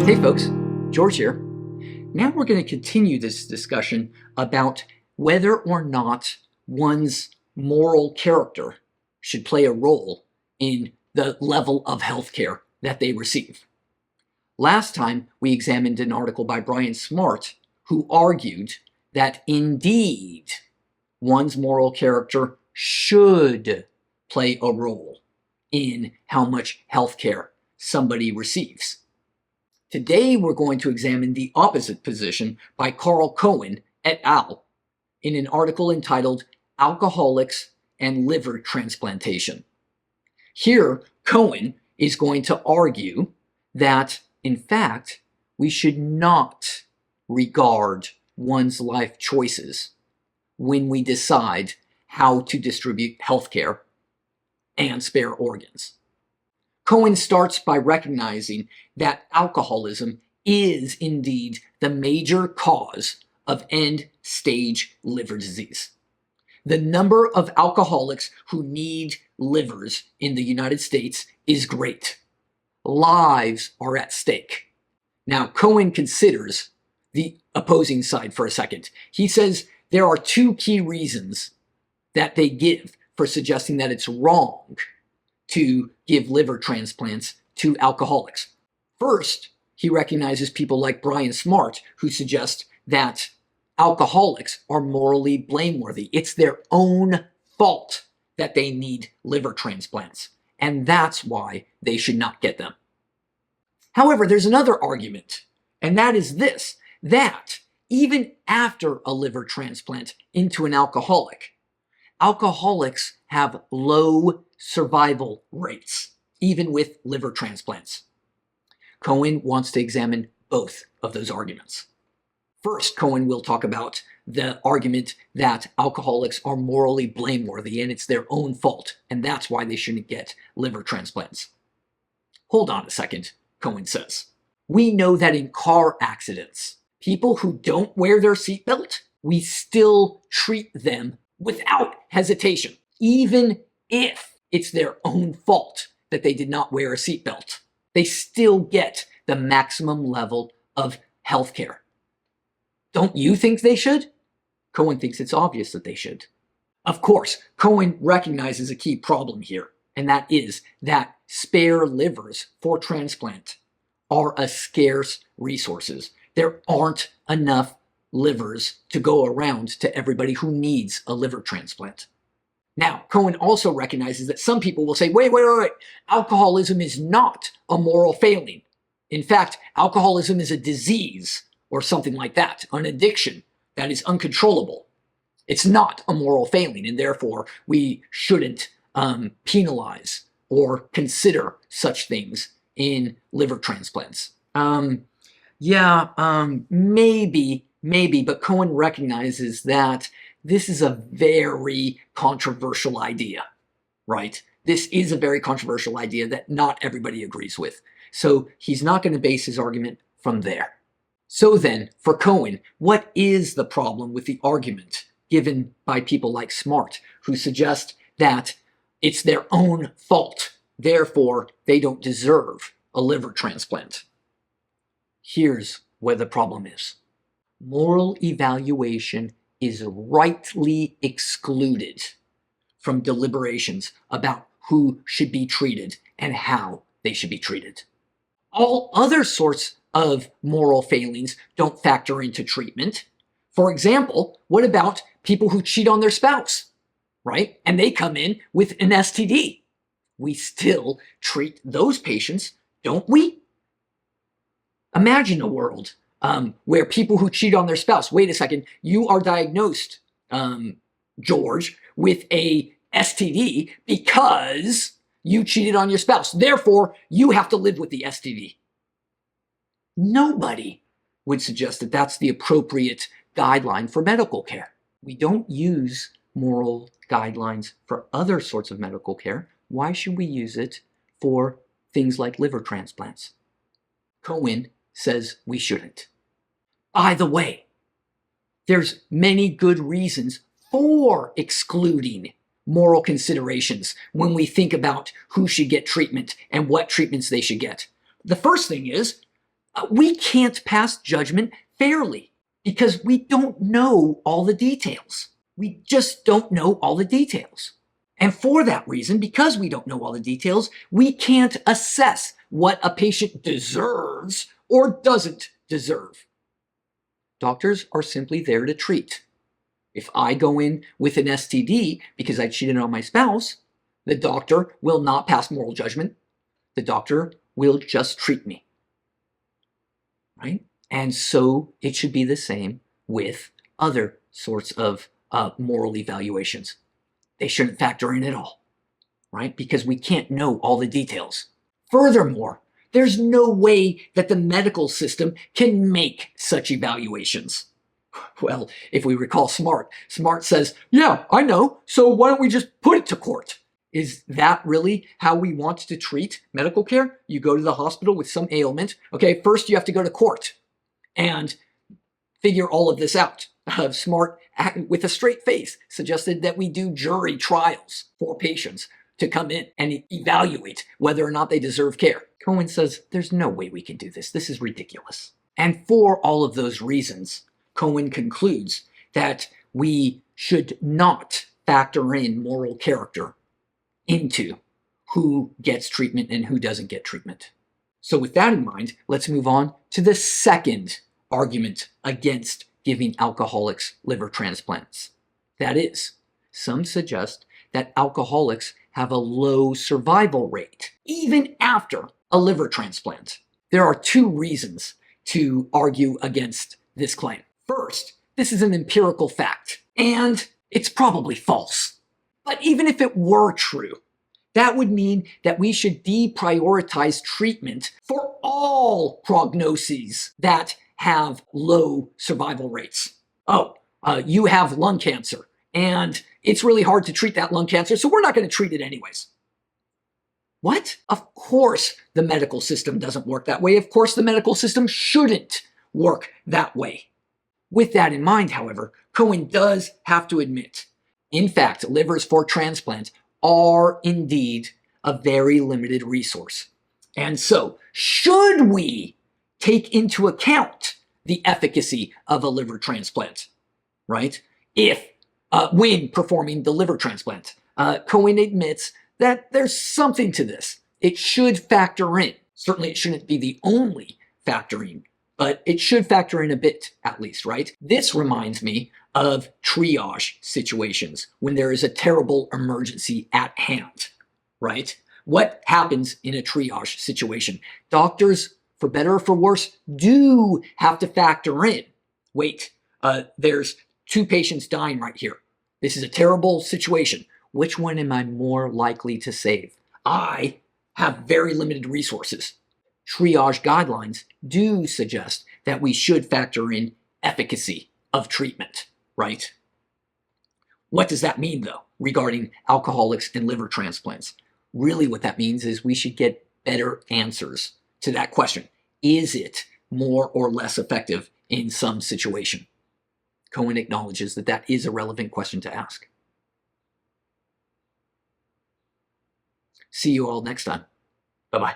Hey folks, George here. Now we're going to continue this discussion about whether or not one's moral character should play a role in the level of healthcare that they receive. Last time we examined an article by Brian Smart who argued that indeed one's moral character should play a role in how much healthcare somebody receives. Today we're going to examine the opposite position by Cohen et al. In an article entitled Alcoholics and Liver Transplantation. Here, Cohen is going to argue that, in fact, we should not regard one's life choices when we decide how to distribute healthcare and spare organs. Cohen starts by recognizing that alcoholism is indeed the major cause of end-stage liver disease. The number of alcoholics who need livers in the United States is great. Lives are at stake. Now, Cohen considers the opposing side for a second. He says there are two key reasons that they give for suggesting that it's wrong to give liver transplants to alcoholics. First, he recognizes people like Brian Smart who suggest that alcoholics are morally blameworthy. It's their own fault that they need liver transplants, and that's why they should not get them. However, there's another argument, and that is this, that even after a liver transplant into an alcoholic, alcoholics have low survival rates, even with liver transplants. Cohen wants to examine both of those arguments. First, Cohen will talk about the argument that alcoholics are morally blameworthy and it's their own fault, and that's why they shouldn't get liver transplants. Hold on a second, Cohen says. We know that in car accidents, people who don't wear their seatbelt, we still treat them without hesitation, even if it's their own fault that they did not wear a seatbelt. They still get the maximum level of health care. Don't you think they should? Cohen thinks it's obvious that they should. Of course, Cohen recognizes a key problem here, and that is that spare livers for transplant are a scarce resources. There aren't enough livers to go around to everybody who needs a liver transplant. Now, Cohen also recognizes that some people will say, wait, alcoholism is not a moral failing. In fact, alcoholism is a disease or something like that, an addiction that is uncontrollable. It's not a moral failing, and therefore we shouldn't penalize or consider such things in liver transplants. Maybe, but Cohen recognizes that this is a very controversial idea, right? This is a very controversial idea that not everybody agrees with. So he's not going to base his argument from there. So then, for Cohen, what is the problem with the argument given by people like Smart, who suggest that it's their own fault, therefore they don't deserve a liver transplant? Here's where the problem is. Moral evaluation is rightly excluded from deliberations about who should be treated and how they should be treated. All other sorts of moral failings don't factor into treatment. For example, what about people who cheat on their spouse, right? And they come in with an STD. We still treat those patients, don't we? Imagine a world where people who cheat on their spouse, wait a second, you are diagnosed, George, with a STD because you cheated on your spouse. Therefore, you have to live with the STD. Nobody would suggest that that's the appropriate guideline for medical care. We don't use moral guidelines for other sorts of medical care. Why should we use it for things like liver transplants? Cohen says we shouldn't. By the way, there's many good reasons for excluding moral considerations when we think about who should get treatment and what treatments they should get. The first thing is We can't pass judgment fairly because we don't know all the details. We just don't know all the details. And for that reason, because we don't know all the details, we can't assess what a patient deserves or doesn't deserve. Doctors are simply there to treat. If I go in with an STD because I cheated on my spouse, the doctor will not pass moral judgment. The doctor will just treat me. Right? And so it should be the same with other sorts of moral evaluations. They shouldn't factor in at all, right? Because we can't know all the details. Furthermore, there's no way that the medical system can make such evaluations. Well, if we recall Smart says, yeah, I know, so why don't we just put it to court? Is that really how we want to treat medical care? You go to the hospital with some ailment. Okay, first you have to go to court and figure all of this out. Smart, with a straight face, suggested that we do jury trials for patients to come in and evaluate whether or not they deserve care. Cohen says, there's no way we can do this. This is ridiculous. And for all of those reasons, Cohen concludes that we should not factor in moral character into who gets treatment and who doesn't get treatment. So with that in mind, let's move on to the second argument against giving alcoholics liver transplants. That is, some suggest that alcoholics have a low survival rate, even after a liver transplant. There are two reasons to argue against this claim. First, this is an empirical fact, and it's probably false. But even if it were true, that would mean that we should deprioritize treatment for all prognoses that have low survival rates. You have lung cancer, and it's really hard to treat that lung cancer, so we're not going to treat it anyways. What? Of course the medical system doesn't work that way. Of course the medical system shouldn't work that way. With that in mind, however, Cohen does have to admit, in fact, livers for transplant are indeed a very limited resource. And so, should we take into account the efficacy of a liver transplant, right? When performing the liver transplant, Cohen admits that there's something to this. It should factor in. Certainly it shouldn't be the only factoring, but it should factor in a bit at least, right? This reminds me of triage situations when there is a terrible emergency at hand, right? What happens in a triage situation? Doctors, for better or for worse, do have to factor in, wait, there's 2 patients dying right here. This is a terrible situation. Which one am I more likely to save? I have very limited resources. Triage guidelines do suggest that we should factor in efficacy of treatment, right? What does that mean, though, regarding alcoholics and liver transplants? Really what that means is we should get better answers to that question. Is it more or less effective in some situation? Cohen acknowledges that that is a relevant question to ask. See you all next time. Bye-bye.